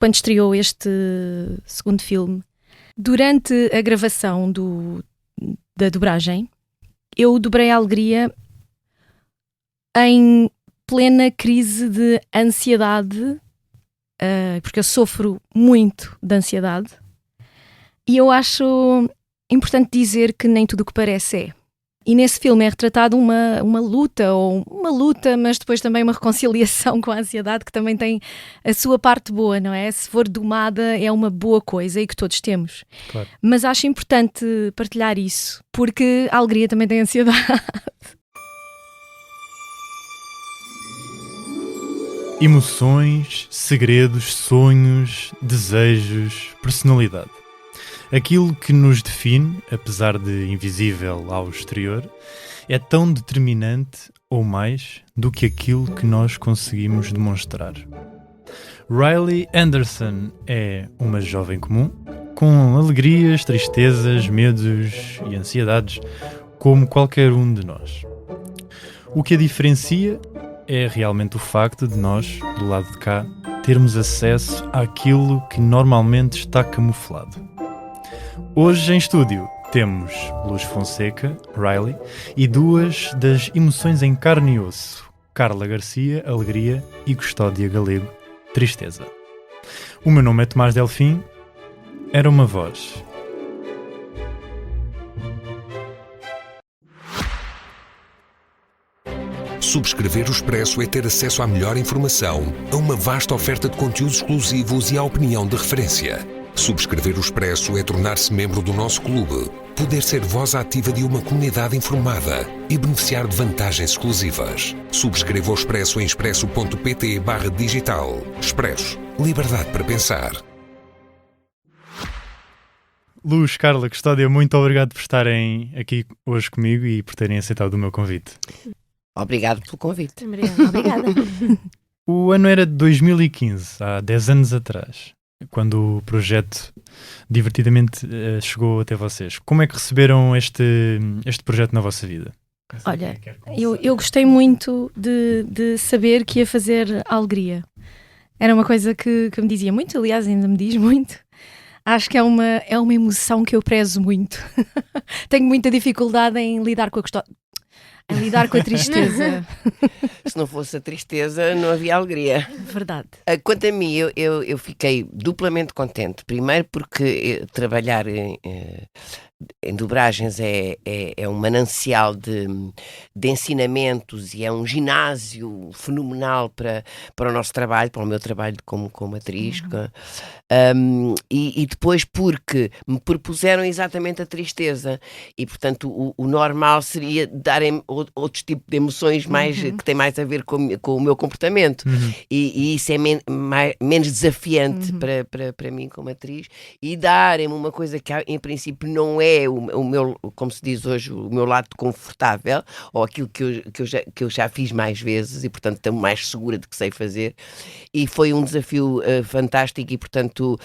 quando estreou este segundo filme, durante a gravação da dobragem, eu dobrei a Alegria em plena crise de ansiedade, porque eu sofro muito de ansiedade, e eu acho importante dizer que nem tudo o que parece é. E nesse filme é retratado uma luta, mas depois também uma reconciliação com a ansiedade, que também tem a sua parte boa, não é? Se for domada, é uma boa coisa e que todos temos. Claro. Mas acho importante partilhar isso, porque a Alegria também tem ansiedade. Emoções, segredos, sonhos, desejos, personalidade. Aquilo que nos define, apesar de invisível ao exterior, é tão determinante ou mais do que aquilo que nós conseguimos demonstrar. Riley Anderson é uma jovem comum, com alegrias, tristezas, medos e ansiedades, como qualquer um de nós. O que a diferencia é realmente o facto de nós, do lado de cá, termos acesso àquilo que normalmente está camuflado. Hoje em estúdio temos Luz Fonseca, Riley, e duas das emoções em carne e osso, Carla Garcia, Alegria, e Custódia Galego, Tristeza. O meu nome é Tomás Delfim, era uma voz. Subscrever o Expresso é ter acesso à melhor informação, a uma vasta oferta de conteúdos exclusivos e à opinião de referência. Subscrever o Expresso é tornar-se membro do nosso clube, poder ser voz ativa de uma comunidade informada e beneficiar de vantagens exclusivas. Subscreva o Expresso em expresso.pt/digital. Expresso. Liberdade para pensar. Luz, Carla, Custódia, muito obrigado por estarem aqui hoje comigo e por terem aceitado o meu convite. Obrigado pelo convite. Obrigada. O ano era 2015, há 10 anos atrás, quando o projeto Divertidamente chegou até vocês. Como é que receberam este projeto na vossa vida? Olha, eu gostei muito de saber que ia fazer Alegria. Era uma coisa que me dizia muito, aliás ainda me diz muito. Acho que é uma emoção que eu prezo muito. Tenho muita dificuldade em lidar com a tristeza. Se não fosse a tristeza, não havia alegria. Verdade. Quanto a mim, eu fiquei duplamente contente. Primeiro porque trabalhar em dobragens é um manancial de ensinamentos e é um ginásio fenomenal para o nosso trabalho, para o meu trabalho como atriz. E depois porque me propuseram exatamente a tristeza e, portanto, o normal seria darem outros tipos de emoções mais, que têm mais a ver com o meu comportamento. E isso é menos desafiante para mim como atriz, e darem-me uma coisa que em princípio não é o meu, como se diz hoje, o meu lado confortável, ou aquilo que eu já fiz mais vezes, e portanto estou mais segura de que sei fazer, e foi um desafio fantástico, e portanto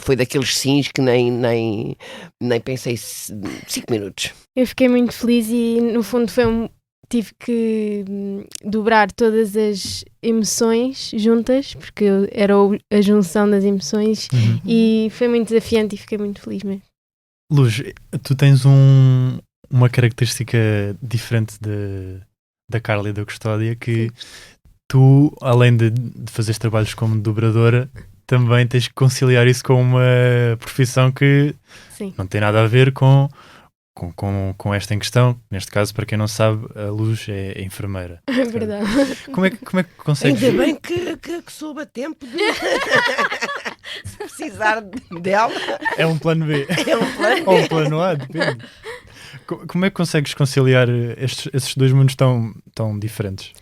foi daqueles sims que nem pensei 5 minutos. Eu fiquei muito feliz e no fundo tive que dobrar todas as emoções juntas, porque era a junção das emoções, e foi muito desafiante e fiquei muito feliz mesmo. Luz, tu tens uma característica diferente da Carla e da Custódia, que tu, além de fazeres trabalhos como dobradora, também tens que conciliar isso com uma profissão que não tem nada a ver com esta em questão. Neste caso, para quem não sabe, a Luz é enfermeira. É verdade. Como é que consegues... Ainda bem que soube a tempo de se precisar dela. É um plano B. É um plano B. Ou um plano A, depende. Como é que consegues conciliar esses dois mundos tão diferentes?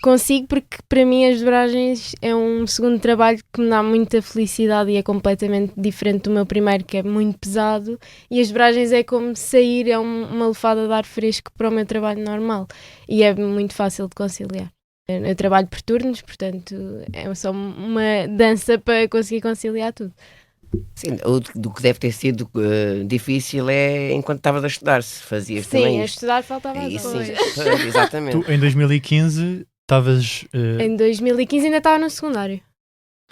Consigo, porque para mim as dobragens é um segundo trabalho que me dá muita felicidade e é completamente diferente do meu primeiro, que é muito pesado, e as dobragens é como sair, é uma lefada de ar fresco para o meu trabalho normal, e é muito fácil de conciliar. Eu trabalho por turnos, portanto é só uma dança para conseguir conciliar tudo. Sim, do que deve ter sido difícil é enquanto estavas a estudar, se fazias também Sim, a isto. estudar faltava Isso, depois. exatamente. Tu, em 2015, estavas... Em 2015 ainda estava no secundário.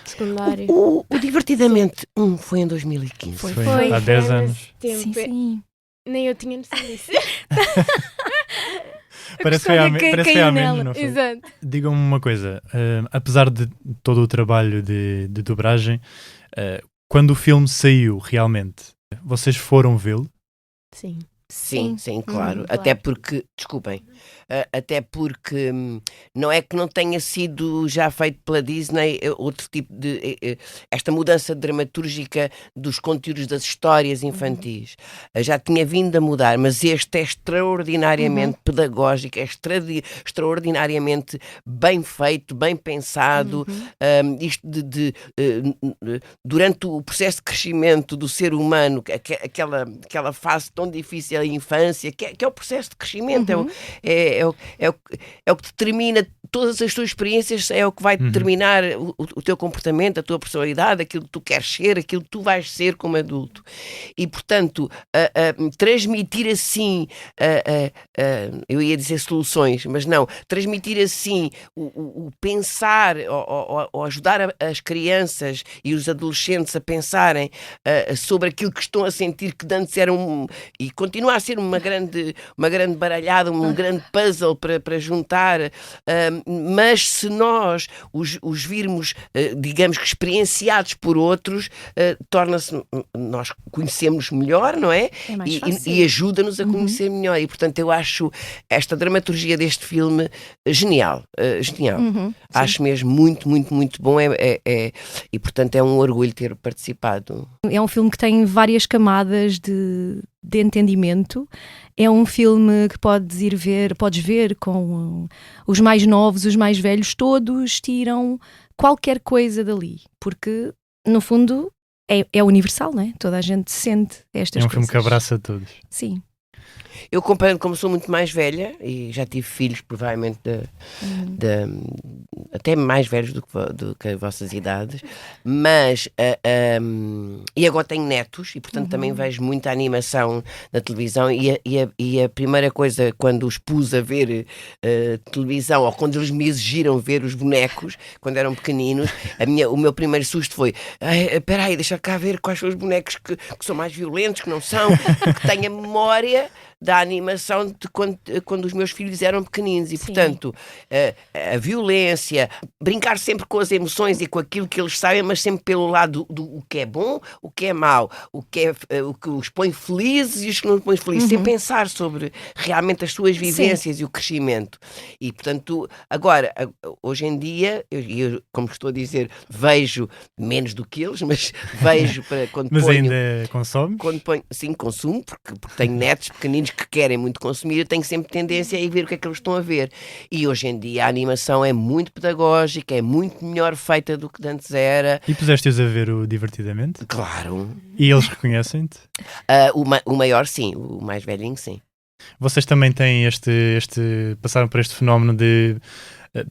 secundário. O Divertidamente foi em 2015. Foi há 10 anos. Sim, sim. Nem eu tinha noção disso. Parece que foi há menos, nela. não foi? Exato. Digam-me uma coisa, apesar de todo o trabalho de dobragem, quando o filme saiu realmente, vocês foram vê-lo? Sim. Sim, claro. Claro. Até porque, desculpem, até porque não é que não tenha sido já feito pela Disney outro tipo de. Esta mudança dramatúrgica dos conteúdos das histórias infantis. Já tinha vindo a mudar, mas este é extraordinariamente pedagógico, é extraordinariamente bem feito, bem pensado. Isto durante o processo de crescimento do ser humano, aquela fase tão difícil, a infância, que é o processo de crescimento, é o que determina todas as tuas experiências, é o que vai determinar o teu comportamento, a tua personalidade, aquilo que tu queres ser, aquilo que tu vais ser como adulto. E, portanto, transmitir assim, eu ia dizer soluções, mas não, transmitir assim o pensar ou ajudar as crianças e os adolescentes a pensarem sobre aquilo que estão a sentir, que antes era e continua a ser uma grande baralhada, um grande puzzle para juntar, mas se nós os virmos, digamos que experienciados por outros, torna-se, nós conhecemos melhor, não é? É mais fácil. E ajuda-nos a conhecer melhor. E, portanto, eu acho esta dramaturgia deste filme genial. Acho mesmo muito, muito, muito bom. E, portanto, é um orgulho ter participado. É um filme que tem várias camadas de entendimento. É um filme que podes ver com os mais novos, os mais velhos, todos tiram qualquer coisa dali, porque no fundo é universal, não é? Toda a gente sente estas coisas. É um filme que abraça todos. Sim. Eu compreendo, como sou muito mais velha e já tive filhos provavelmente até mais velhos do que as vossas idades, mas e agora tenho netos e portanto também vejo muita animação na televisão e a primeira coisa quando os pus a ver televisão, ou quando eles me exigiram ver os bonecos quando eram pequeninos, o meu primeiro susto foi: espera aí, deixa cá ver quais são os bonecos que são mais violentos, que não são, que têm a memória da animação de quando os meus filhos eram pequeninos. E, portanto, a violência, brincar sempre com as emoções e com aquilo que eles sabem, mas sempre pelo lado do que é bom, o que é mau, o que os põe felizes e os que não os põe felizes, sem pensar sobre realmente as suas vivências e o crescimento. E, portanto, agora, hoje em dia, eu, como estou a dizer, vejo menos do que eles, mas vejo para quando Mas ponho... ainda consomes? Sim, consumo, porque tenho netos pequeninos que querem muito consumir, eu tenho sempre tendência a ir ver o que é que eles estão a ver. E hoje em dia a animação é muito pedagógica, é muito melhor feita do que antes era. E puseste-os a ver o Divertidamente? Claro. E eles reconhecem-te? O maior sim, o mais velhinho sim. Vocês também têm passaram por este fenómeno de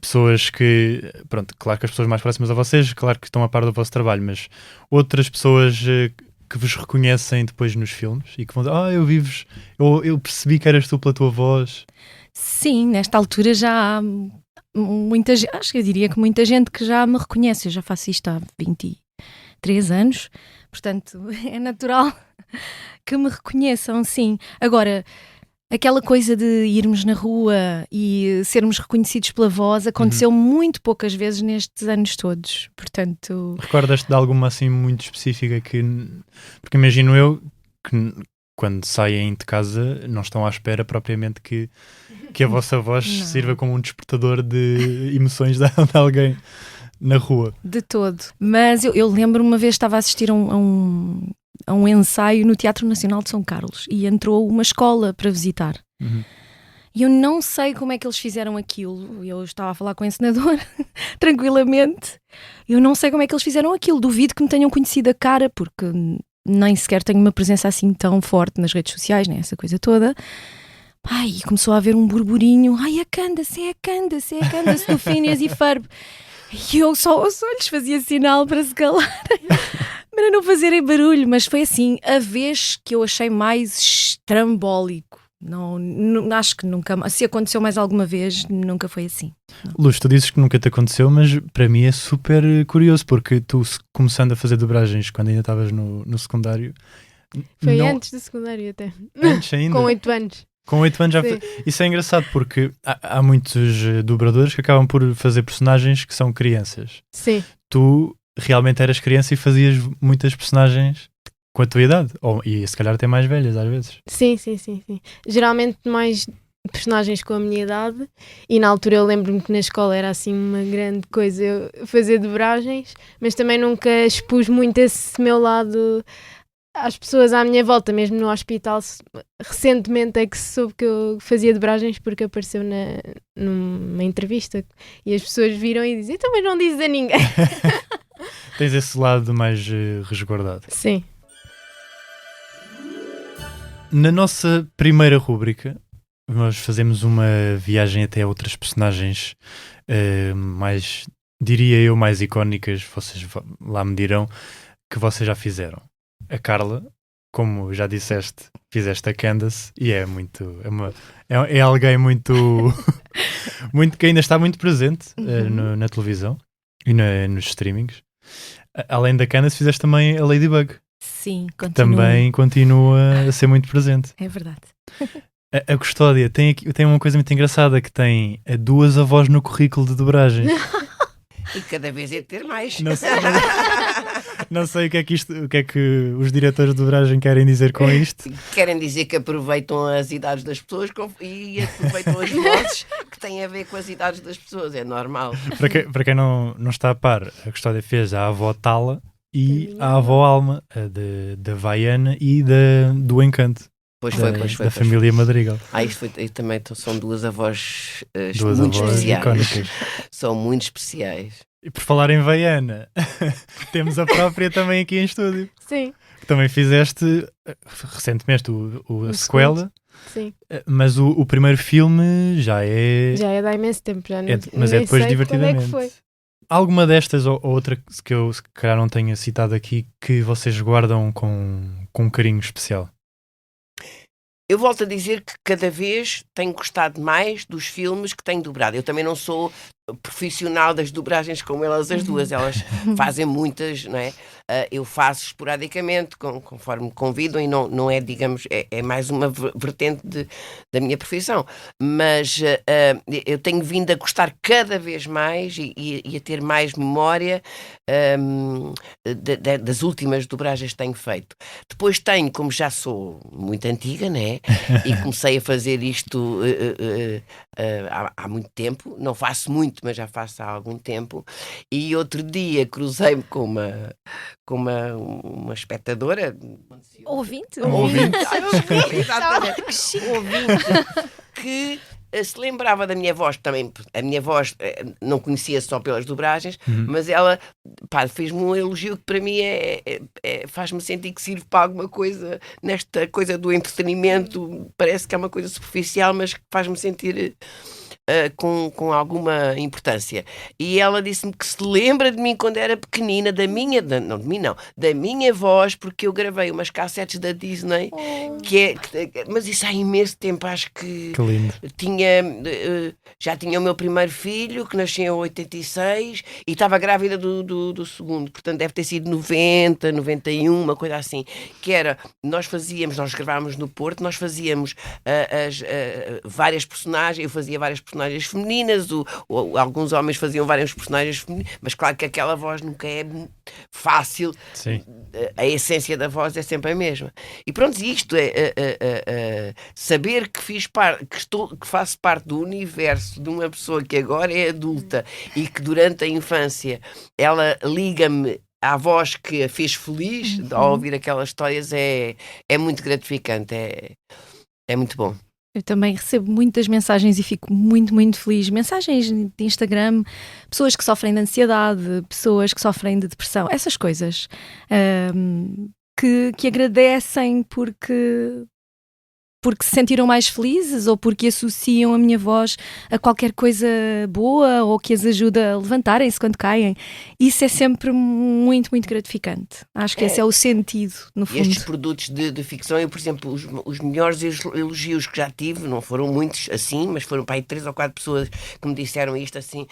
pessoas que, pronto, claro que as pessoas mais próximas a vocês, claro que estão a par do vosso trabalho, mas outras pessoas que vos reconhecem depois nos filmes e que vão dizer, eu percebi que eras tu pela tua voz. Sim, nesta altura já há muita gente, acho que eu diria que muita gente que já me reconhece. Eu já faço isto há 23 anos, portanto é natural que me reconheçam, sim. Agora, aquela coisa de irmos na rua e sermos reconhecidos pela voz aconteceu muito poucas vezes nestes anos todos, portanto... Recordas-te de alguma assim muito específica porque imagino eu que quando saem de casa não estão à espera propriamente que a vossa voz sirva como um despertador de emoções de alguém na rua. De todo. Mas eu lembro uma vez estava a assistir a um ensaio no Teatro Nacional de São Carlos e entrou uma escola para visitar. E eu não sei como é que eles fizeram aquilo. Eu estava a falar com o encenador tranquilamente. Eu não sei como é que eles fizeram aquilo. Duvido que me tenham conhecido a cara, porque nem sequer tenho uma presença assim tão forte nas redes sociais, né? Essa coisa toda. E começou a haver um burburinho. A Candace do Phineas e Ferb. E eu só lhes fazia sinal para se calarem, para não fazerem barulho. Mas foi assim, a vez que eu achei mais estrambólico Acho que nunca, se aconteceu mais alguma vez, nunca foi assim. Luz, tu dizes que nunca te aconteceu, mas para mim é super curioso, porque tu, começando a fazer dobragens quando ainda estavas no secundário... Foi antes do secundário até. Antes ainda? Com 8 anos. Com 8 anos já... Isso é engraçado, porque há muitos dobradores que acabam por fazer personagens que são crianças. Sim. Tu realmente eras criança e fazias muitas personagens com a tua idade, e se calhar até mais velhas às vezes. Sim. Geralmente mais personagens com a minha idade, e na altura eu lembro-me que na escola era assim uma grande coisa eu fazer dobragens, mas também nunca expus muito esse meu lado às pessoas à minha volta, mesmo no hospital. Recentemente é que se soube que eu fazia dobragens porque apareceu numa entrevista e as pessoas viram e dizem, então mas não dizes a ninguém. Tens esse lado mais resguardado. Sim. Na nossa primeira rúbrica, nós fazemos uma viagem até outras personagens mais, diria eu, mais icónicas, vocês lá me dirão, que vocês já fizeram. A Carla, como já disseste, fizeste a Candace e é alguém muito, muito que ainda está muito presente na televisão e nos streamings. Além da Candace, fizeste também a Ladybug. Sim, também continua a ser muito presente. É verdade. A Custódia tem uma coisa muito engraçada, que tem 2 avós no currículo de dobragem. E cada vez é de ter mais. Não sei o que é que os diretores de dobragem querem dizer com isto. Querem dizer que aproveitam as idades das pessoas e aproveitam as vozes que têm a ver com as idades das pessoas. É normal. Para quem não está a par, a Custódia fez a avó Tala e a avó Alma, da Vaiana e do Encanto. Pois foi. Da família Madrigal. Isto também são 2 avós muito especiais. Icónicas. São muito especiais. E por falar em Vaiana, temos a própria também aqui em estúdio. Sim. Que também fizeste recentemente a sequela. Sim. Mas o primeiro filme já é há imenso tempo. Mas é depois Divertidamente. É que foi. Alguma destas ou outra que eu se calhar não tenha citado aqui que vocês guardam com um carinho especial? Eu volto a dizer que cada vez tenho gostado mais dos filmes que tenho dobrado. Eu também não sou profissional das dobragens como elas as duas. Elas fazem muitas, não é? Eu faço esporadicamente, conforme me convidam, e não é, digamos, é mais uma vertente da minha profissão. Mas eu tenho vindo a gostar cada vez mais e a ter mais memória das últimas dobragens que tenho feito. Depois tenho, como já sou muito antiga, né? E comecei a fazer isto há muito tempo. Não faço muito, mas já faço há algum tempo. E outro dia cruzei-me com uma espectadora. Ouvinte. Exatamente. Ouvinte que se lembrava da minha voz também. A minha voz não conhecia só pelas dobragens, mas ela fez-me um elogio que para mim faz-me sentir que sirvo para alguma coisa nesta coisa do entretenimento. Parece que é uma coisa superficial, mas que faz-me sentir com alguma importância. E ela disse-me que se lembra de mim quando era pequenina, da minha voz, porque eu gravei umas cassetes da Disney, mas isso há imenso tempo, acho que lindo. Já tinha o meu primeiro filho, que nasceu em 86, e estava grávida do segundo, portanto deve ter sido 90, 91, uma coisa assim, que era, nós gravámos no Porto, nós fazíamos várias personagens, eu fazia várias personagens femininas, alguns homens faziam vários personagens femininos, mas claro que aquela voz nunca é fácil. Sim. A essência da voz é sempre a mesma. E pronto, isto é saber que faço parte do universo de uma pessoa que agora é adulta e que durante a infância ela liga-me à voz que a fez feliz ao ouvir aquelas histórias, é muito gratificante, é muito bom. Eu também recebo muitas mensagens e fico muito, muito feliz. Mensagens de Instagram, pessoas que sofrem de ansiedade, pessoas que sofrem de depressão, essas coisas que agradecem porque porque se sentiram mais felizes ou porque associam a minha voz a qualquer coisa boa ou que as ajuda a levantarem-se quando caem. Isso é sempre muito, muito gratificante. Acho que esse é o sentido, no fundo. Estes produtos de ficção, eu, por exemplo, os melhores elogios que já tive, não foram muitos assim, mas foram para aí 3 ou 4 pessoas que me disseram isto assim,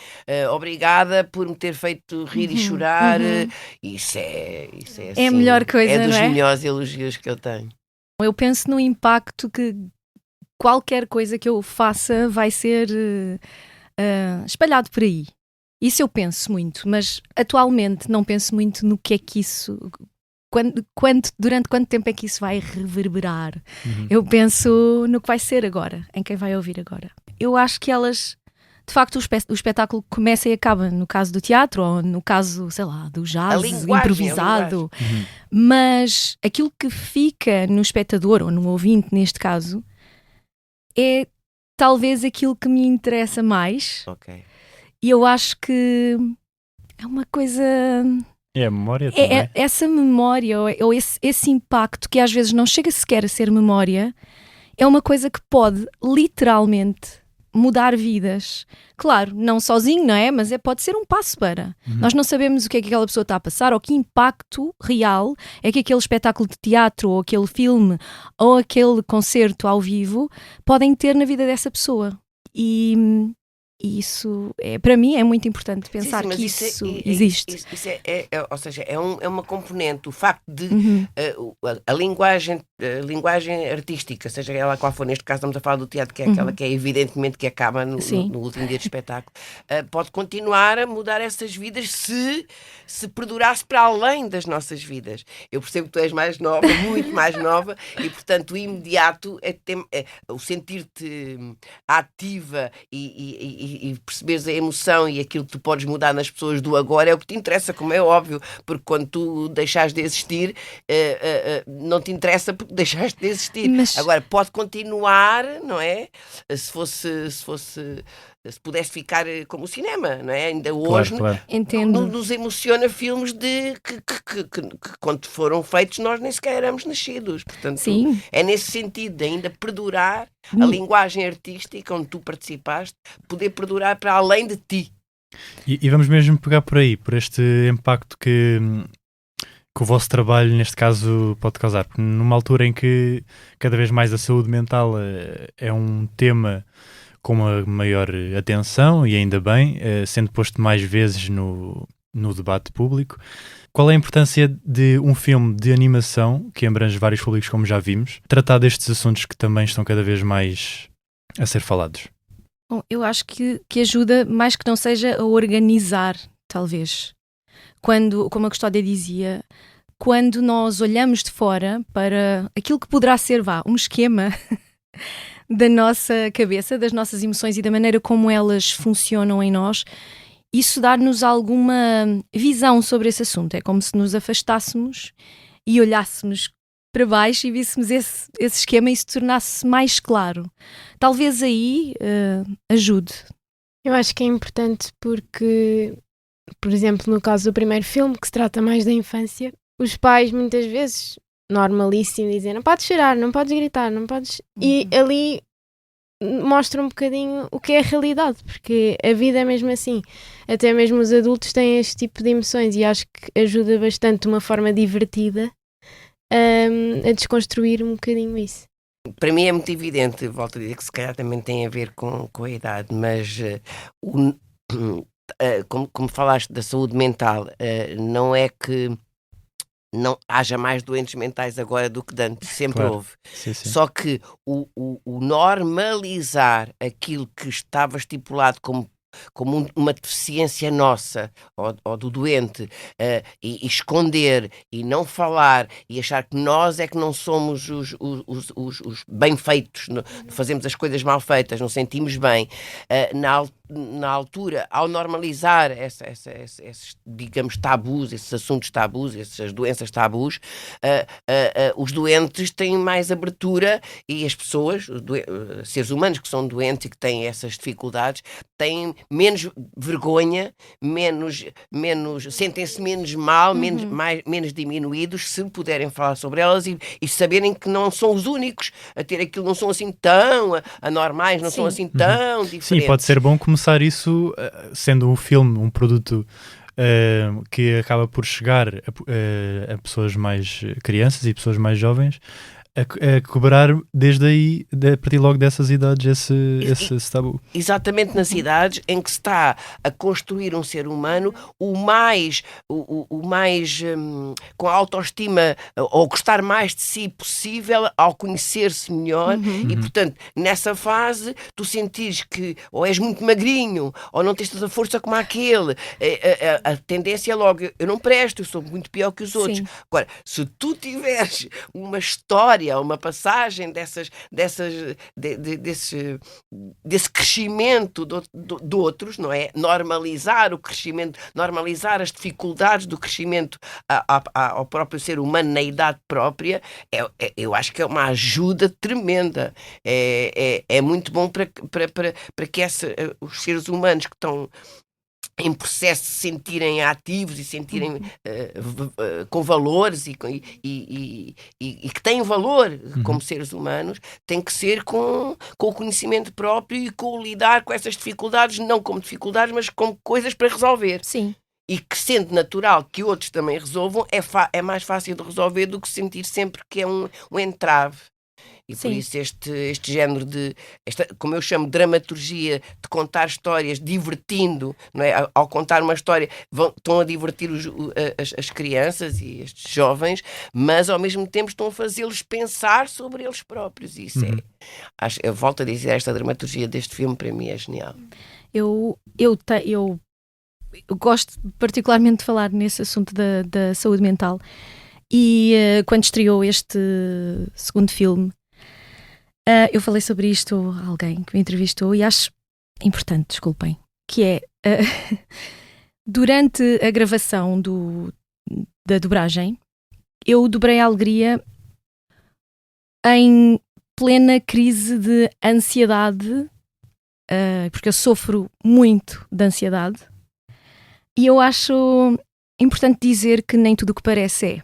obrigada por me ter feito rir e chorar. Isso é assim, a melhor coisa, é dos não é? melhores elogios que eu tenho. Eu penso no impacto que qualquer coisa que eu faça vai ser espalhado por aí. Isso eu penso muito, mas atualmente não penso muito no que é que isso... durante quanto tempo é que isso vai reverberar? Eu penso no que vai ser agora, em quem vai ouvir agora. Eu acho que elas... De facto, o espetáculo começa e acaba, no caso do teatro, ou no caso, sei lá, do jazz improvisado. Mas aquilo que fica no espectador, ou no ouvinte, neste caso, é talvez aquilo que me interessa mais. Ok. E eu acho que é uma coisa... É a memória também. Essa memória, ou esse impacto, que às vezes não chega sequer a ser memória, é uma coisa que pode, literalmente... mudar vidas. Claro, não sozinho, não é? Mas pode ser um passo para. Nós não sabemos o que é que aquela pessoa está a passar ou que impacto real é que aquele espetáculo de teatro ou aquele filme ou aquele concerto ao vivo podem ter na vida dessa pessoa. E isso, para mim, é muito importante pensar que isso existe. Isso ou seja, é uma componente. O facto de a linguagem artística, seja ela qual for, neste caso estamos a falar do teatro, que é aquela que é evidentemente que acaba no último dia de espetáculo, pode continuar a mudar essas vidas se perdurasse para além das nossas vidas. Eu percebo que tu és mais nova, muito mais nova, e portanto o imediato é o sentir-te ativa e perceberes a emoção e aquilo que tu podes mudar nas pessoas do agora é o que te interessa, como é óbvio, porque quando tu deixares de existir, não te interessa porque deixaste de existir. Agora, pode continuar, não é? Se pudesse ficar como o cinema, não é? Ainda hoje nos emociona filmes que quando foram feitos nós nem sequer éramos nascidos. Portanto, é nesse sentido de ainda perdurar a linguagem artística onde tu participaste, poder perdurar para além de ti. E vamos mesmo pegar por aí, por este impacto que o vosso trabalho, neste caso, pode causar. Porque numa altura em que cada vez mais a saúde mental é um tema com uma maior atenção, e ainda bem, sendo posto mais vezes no debate público, qual é a importância de um filme de animação, que abrange vários públicos, como já vimos, tratar destes assuntos que também estão cada vez mais a ser falados? Bom, eu acho que ajuda, mais que não seja, a organizar, talvez. Quando, como a Custódia dizia, quando nós olhamos de fora para aquilo que poderá ser, um esquema da nossa cabeça, das nossas emoções e da maneira como elas funcionam em nós, isso dá-nos alguma visão sobre esse assunto. É como se nos afastássemos e olhássemos para baixo e víssemos esse esquema e se tornasse mais claro. Talvez aí ajude. Eu acho que é importante porque, por exemplo, no caso do primeiro filme, que se trata mais da infância, os pais muitas vezes, normalíssimo, dizem não podes chorar, não podes gritar, não podes... E ali mostra um bocadinho o que é a realidade, porque a vida é mesmo assim. Até mesmo os adultos têm este tipo de emoções e acho que ajuda bastante de uma forma divertida a desconstruir um bocadinho isso. Para mim é muito evidente, volto a dizer que se calhar também tem a ver com a idade, mas como falaste da saúde mental, não é que não haja mais doentes mentais agora do que de antes, sempre houve. Sim. Só que o normalizar aquilo que estava estipulado como uma deficiência nossa ou do doente, e esconder e não falar e achar que nós é que não somos os bem feitos, fazemos as coisas mal feitas, não sentimos bem, na altura, ao normalizar esses, digamos, tabus, esses assuntos tabus, essas doenças tabus, os doentes têm mais abertura e as pessoas, seres humanos que são doentes e que têm essas dificuldades, têm menos vergonha, sentem-se menos mal, menos diminuídos, se puderem falar sobre elas e saberem que não são os únicos a ter aquilo, não são assim tão anormais, não são assim tão diferentes. Sim, pode ser bom começar isso, sendo um filme, um produto que acaba por chegar a pessoas mais crianças e pessoas mais jovens, a cobrar desde aí, a partir logo dessas idades, esse tabu. Exatamente nas idades em que se está a construir um ser humano o mais com a autoestima ou gostar mais de si possível, ao conhecer-se melhor e, portanto, nessa fase tu sentires que ou és muito magrinho ou não tens tanta força como aquele, a tendência é logo, eu não presto, eu sou muito pior que os outros. Sim. Agora, se tu tiveres uma história, uma passagem desse crescimento de outros, não é? Normalizar o crescimento, normalizar as dificuldades do crescimento ao próprio ser humano na idade própria, eu acho que é uma ajuda tremenda. É muito bom para que os seres humanos que estão em processo de se sentirem ativos e sentirem com valores e que têm valor como seres humanos, tem que ser com o conhecimento próprio e com o lidar com essas dificuldades, não como dificuldades, mas como coisas para resolver. Sim. E que, sendo natural que outros também resolvam, é mais fácil de resolver do que sentir sempre que é um entrave. E por isso este género como eu chamo, dramaturgia, de contar histórias divertindo, não é? Ao contar uma história estão a divertir as crianças e estes jovens, mas ao mesmo tempo estão a fazê-los pensar sobre eles próprios. E isso eu volto a dizer, esta dramaturgia deste filme para mim é genial. Eu gosto particularmente de falar nesse assunto da saúde mental e quando estreou este segundo filme, eu falei sobre isto a alguém que me entrevistou e acho importante, desculpem, que é durante a gravação da dobragem, eu dobrei a Alegria em plena crise de ansiedade, porque eu sofro muito de ansiedade e eu acho importante dizer que nem tudo o que parece é.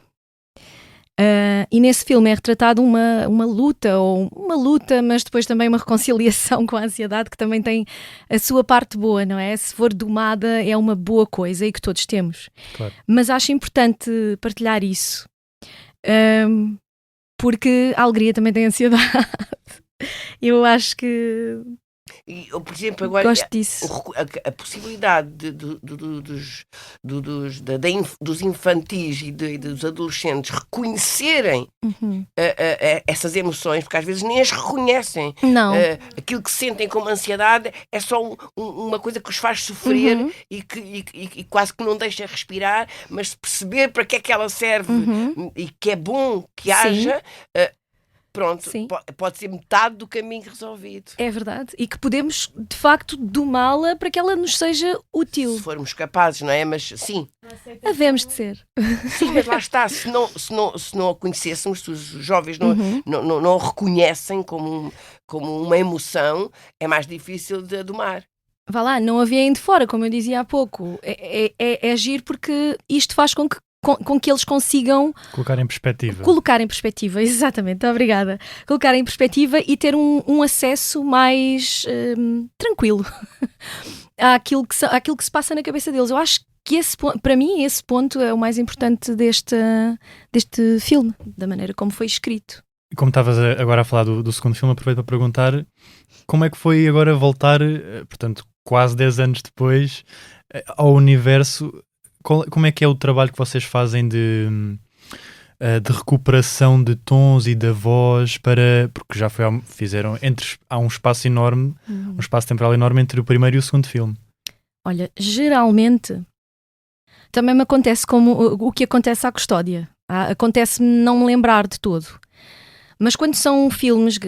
E nesse filme é retratado uma luta, mas depois também uma reconciliação com a ansiedade, que também tem a sua parte boa, não é? Se for domada é uma boa coisa e que todos temos. Claro. Mas acho importante partilhar isso, porque a Alegria também tem ansiedade. Eu acho que Eu, por exemplo, agora gosto disso. a possibilidade dos infantis e dos adolescentes reconhecerem essas emoções, porque às vezes nem as reconhecem. Não. Aquilo que sentem como ansiedade é só uma coisa que os faz sofrer e quase que não deixa respirar, mas se perceber para que é que ela serve e que é bom que haja. Pronto, pode ser metade do caminho resolvido. É verdade. E que podemos, de facto, domá-la para que ela nos seja útil. Se formos capazes, não é? Mas sim. Havemos de ser. Sim, mas lá está. Se não a conhecêssemos, se os jovens não a reconhecem como uma emoção, é mais difícil de domar. Vá lá, não a veem de fora, como eu dizia há pouco. É agir porque isto faz com que eles consigam colocar em perspectiva, exatamente, obrigada. Colocar em perspectiva e ter um acesso mais tranquilo àquilo que se passa na cabeça deles. Eu acho que para mim esse ponto é o mais importante deste filme, da maneira como foi escrito. Como estavas agora a falar do segundo filme, aproveito para perguntar como é que foi agora voltar, portanto, quase 10 anos depois, ao universo. Como é que é o trabalho que vocês fazem de recuperação de tons e da voz porque já fizeram há um espaço enorme, um espaço temporal enorme entre o primeiro e o segundo filme? Olha, geralmente também me acontece como o que acontece à Custódia. Acontece-me não me lembrar de todo. Mas quando são filmes,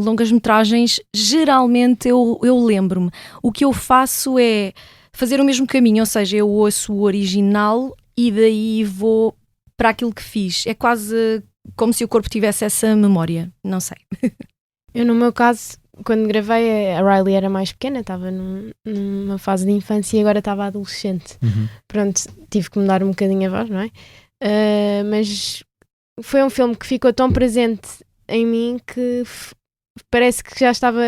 longas-metragens, geralmente eu lembro-me. O que eu faço é fazer o mesmo caminho, ou seja, eu ouço o original e daí vou para aquilo que fiz. É quase como se o corpo tivesse essa memória, não sei. Eu, no meu caso, quando gravei, a Riley era mais pequena, estava numa fase de infância e agora estava adolescente. Pronto, tive que mudar um bocadinho a voz, não é? Mas foi um filme que ficou tão presente em mim que parece que já estava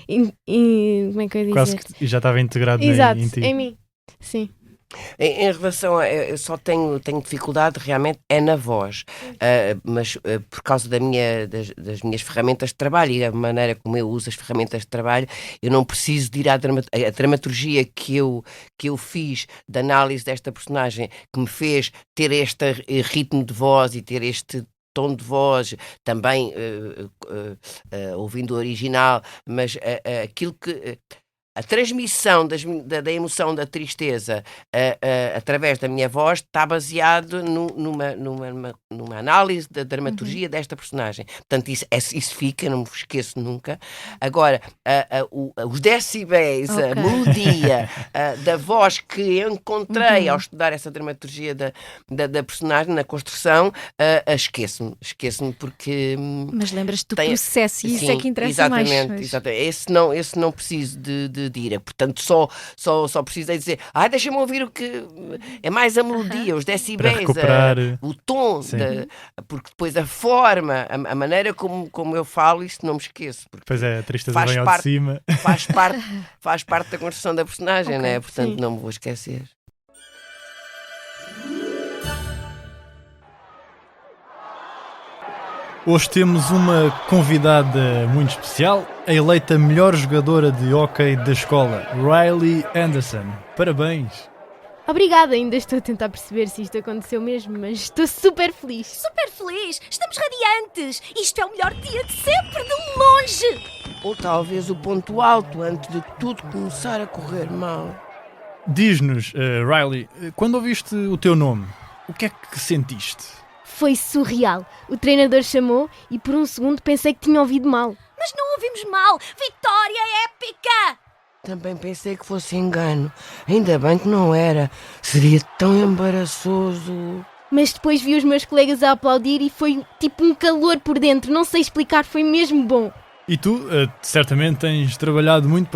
como é que eu ia dizer? Quase que já estava integrado Exato, em ti. em mim, sim. Em relação a. Eu só tenho dificuldade realmente é na voz, mas por causa das minhas ferramentas de trabalho e a maneira como eu uso as ferramentas de trabalho, eu não preciso de ir à a dramaturgia que eu fiz de análise desta personagem, que me fez ter este ritmo de voz e ter este tom de voz, também ouvindo o original, mas aquilo que. A transmissão da emoção da tristeza através da minha voz está baseado numa análise da dramaturgia desta personagem. Portanto, isso fica, não me esqueço nunca. Agora, os decibéis, a melodia da voz que eu encontrei ao estudar essa dramaturgia da personagem na construção, esqueço-me porque... Mas lembras-te do processo e isso é que interessa mais. Exatamente. Esse não preciso de ir. Portanto, só precisei dizer deixa-me ouvir o que é mais a melodia, os decibéis, o tom, porque depois a forma, a maneira como eu falo, isto não me esqueço. Pois é, a tristeza vem ao de cima. Faz parte da construção da personagem, não é? Portanto, não me vou esquecer. Hoje temos uma convidada muito especial, a eleita melhor jogadora de hóquei da escola, Riley Anderson. Parabéns! Obrigada, ainda estou a tentar perceber se isto aconteceu mesmo, mas estou super feliz. Super feliz! Estamos radiantes! Isto é o melhor dia de sempre, de longe! Ou talvez o ponto alto antes de tudo começar a correr mal. Diz-nos, Riley, quando ouviste o teu nome, o que é que sentiste? Foi surreal. O treinador chamou e por um segundo pensei que tinha ouvido mal. Mas não ouvimos mal! Vitória épica! Também pensei que fosse engano. Ainda bem que não era. Seria tão embaraçoso. Mas depois vi os meus colegas a aplaudir e foi tipo um calor por dentro. Não sei explicar, foi mesmo bom. E tu, certamente tens trabalhado muito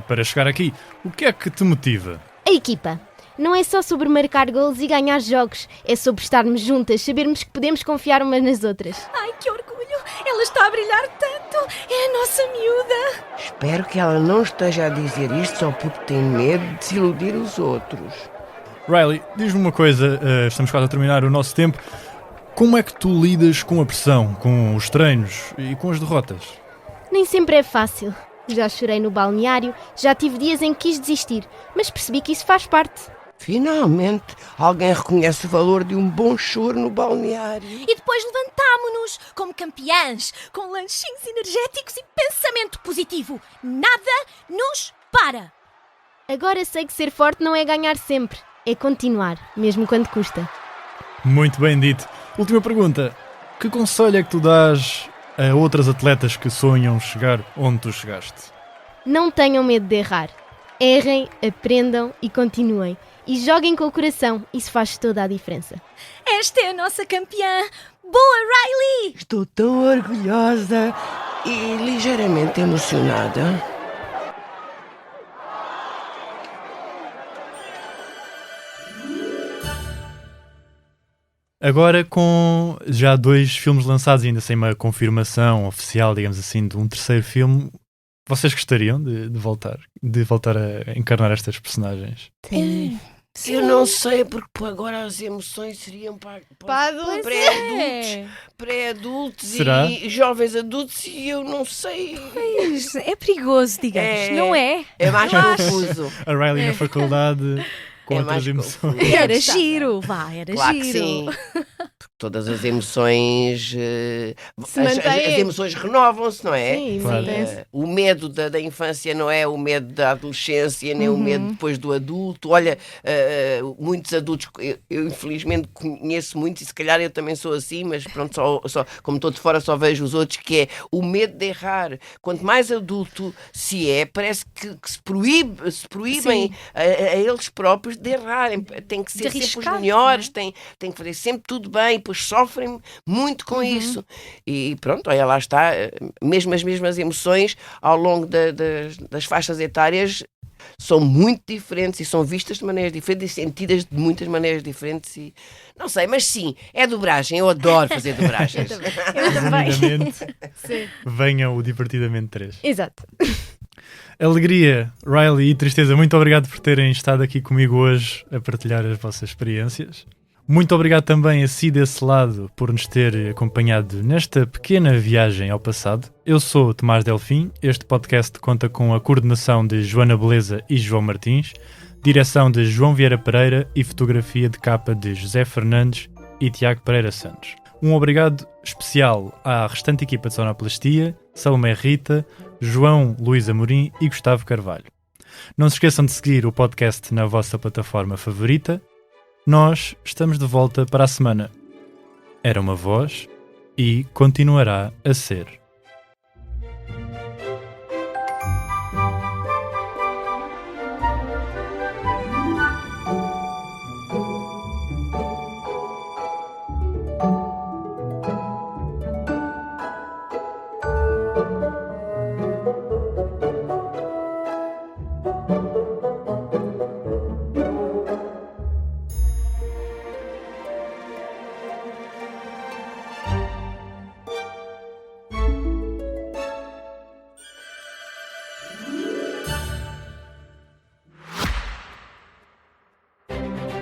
para chegar aqui. O que é que te motiva? A equipa. Não é só sobre marcar golos e ganhar jogos. É sobre estarmos juntas, sabermos que podemos confiar umas nas outras. Ai, que orgulho! Ela está a brilhar tanto! É a nossa miúda! Espero que ela não esteja a dizer isto só porque tem medo de desiludir os outros. Riley, diz-me uma coisa, estamos quase a terminar o nosso tempo. Como é que tu lidas com a pressão, com os treinos e com as derrotas? Nem sempre é fácil. Já chorei no balneário, já tive dias em que quis desistir, mas percebi que isso faz parte. Finalmente, alguém reconhece o valor de um bom choro no balneário. E depois levantámo-nos como campeãs, com lanchinhos energéticos e pensamento positivo. Nada nos para. Agora sei que ser forte não é ganhar sempre, é continuar, mesmo quando custa. Muito bem dito. Última pergunta. Que conselho é que tu dás a outras atletas que sonham chegar onde tu chegaste? Não tenham medo de errar. Errem, aprendam e continuem. E joguem com o coração, isso faz toda a diferença. Esta é a nossa campeã! Boa, Riley! Estou tão orgulhosa e ligeiramente emocionada. Agora com já 2 filmes lançados, ainda sem uma confirmação oficial, digamos assim, de um terceiro filme, vocês gostariam de voltar a encarnar estas personagens? Sim. Eu não sei, porque agora as emoções seriam para pré-adultos e jovens adultos e eu não sei. Pois, é perigoso, digamos, não é? É mais confuso. A Riley na faculdade... com É outras mais emoções. confuso. Era giro, vá, era Claro giro. que sim. Porque todas as emoções. Se As mantém. emoções renovam-se, não é? Sim, Claro. mantém-se. O medo da infância não é o medo da adolescência, nem o medo depois do adulto. Olha, muitos adultos, eu infelizmente conheço muitos, e se calhar eu também sou assim, mas pronto, só como estou de fora só vejo os outros, que é o medo de errar. Quanto mais adulto se é, parece que se proíbem a eles próprios de errarem. Tem que ser De sempre os arriscar, melhores, tem que fazer sempre tudo bem, e depois sofrem muito com isso. E pronto, olha, lá está, mesmo as mesmas emoções ao longo das faixas etárias são muito diferentes e são vistas de maneiras diferentes e sentidas de muitas maneiras diferentes e não sei, mas sim, é dobragem, eu adoro fazer dobragens. Eu também. Resumidamente, Sim. venham o Divertidamente 3. Exato. Alegria, Riley e tristeza, muito obrigado por terem estado aqui comigo hoje a partilhar as vossas experiências. Muito obrigado também a si desse lado por nos ter acompanhado nesta pequena viagem ao passado. Eu sou o Tomás Delfim, este podcast conta com a coordenação de Joana Beleza e João Martins, direção de João Vieira Pereira e fotografia de capa de José Fernandes e Tiago Pereira Santos. Um obrigado especial à restante equipa de Sonoplastia, Salomé Rita, João Luís Amorim e Gustavo Carvalho. Não se esqueçam de seguir o podcast na vossa plataforma favorita. Nós estamos de volta para a semana. Era uma voz e continuará a ser.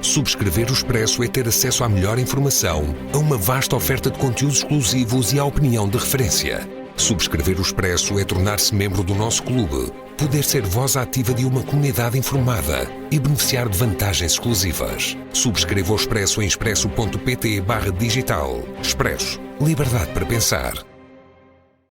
Subscrever o Expresso é ter acesso à melhor informação, a uma vasta oferta de conteúdos exclusivos e à opinião de referência. Subscrever o Expresso é tornar-se membro do nosso clube, poder ser voz ativa de uma comunidade informada e beneficiar de vantagens exclusivas. Subscreva o Expresso em expresso.pt/digital. Expresso. Liberdade para pensar.